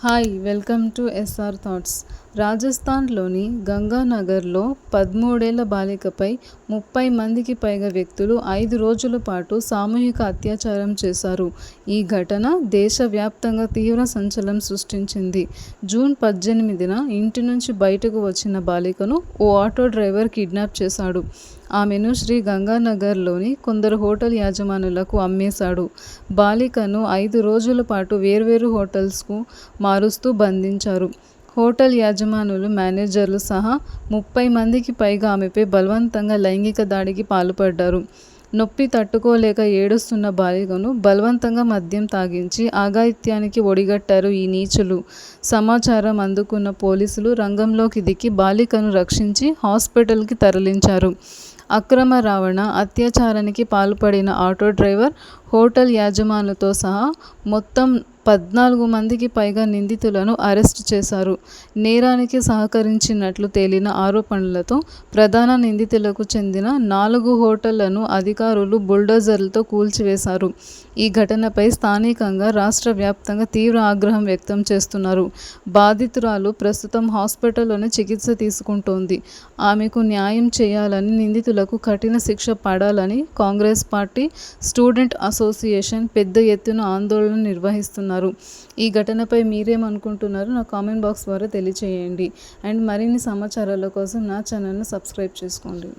Hi welcome to SR thoughts. రాజస్థాన్లోని గంగానగర్లో 13 బాలికపై 30 మందికి పైగా వ్యక్తులు 5 రోజుల పాటు సామూహిక అత్యాచారం చేశారు. ఈ ఘటన దేశవ్యాప్తంగా తీవ్ర సంచలనం సృష్టించింది. జూన్ 18న ఇంటి నుంచి బయటకు వచ్చిన బాలికను ఓ ఆటో డ్రైవర్ కిడ్నాప్ చేశాడు. ఆమెను శ్రీ గంగానగర్లోని కొందరు హోటల్ యాజమానులకు అమ్మేశాడు. బాలికను 5 రోజుల పాటు వేర్వేరు హోటల్స్కు మారుస్తూ బంధించారు. హోటల్ యాజమానులు, మేనేజర్లు సహా 30 మందికి పైగా ఆమెపై బలవంతంగా లైంగిక దాడికి పాల్పడ్డారు. నొప్పి తట్టుకోలేక ఏడుస్తున్న బాలికను బలవంతంగా మద్యం తాగించి అఘాయిత్యానికి ఒడిగట్టారు ఈ నీచులు. సమాచారం అందుకున్న పోలీసులు రంగంలోకి దిగి బాలికను రక్షించి హాస్పిటల్కి తరలించారు. అక్రమ రవాణా, అత్యాచారానికి పాల్పడిన ఆటో డ్రైవర్, హోటల్ యాజమానులతో సహా మొత్తం 14 మందికి పైగా నిందితులను అరెస్టు చేశారు. నేరానికి సహకరించినట్లు తేలిన ఆరోపణలతో ప్రధాన నిందితులకు చెందిన 4 హోటళ్లను అధికారులు బుల్డోజర్లతో కూల్చివేశారు. ఈ ఘటనపై స్థానికంగా, రాష్ట్ర వ్యాప్తంగా తీవ్ర ఆగ్రహం వ్యక్తం చేస్తున్నారు. బాధితురాలు ప్రస్తుతం హాస్పిటల్లోనే చికిత్స తీసుకుంటోంది. ఆమెకు న్యాయం చేయాలని, నిందితులకు కఠిన శిక్ష పడాలని కాంగ్రెస్ పార్టీ, స్టూడెంట్ అసోసియేషన్ పెద్ద ఎత్తున ఆందోళన నిర్వహిస్తున్నారు. ఈ ఘటనపై మీరేమనుకుంటున్నారో నా కామెంట్ బాక్స్ ద్వారా తెలియచేయండి. అండ్ మరిన్ని సమాచారాల కోసం నా ఛానల్ను సబ్స్క్రైబ్ చేసుకోండి.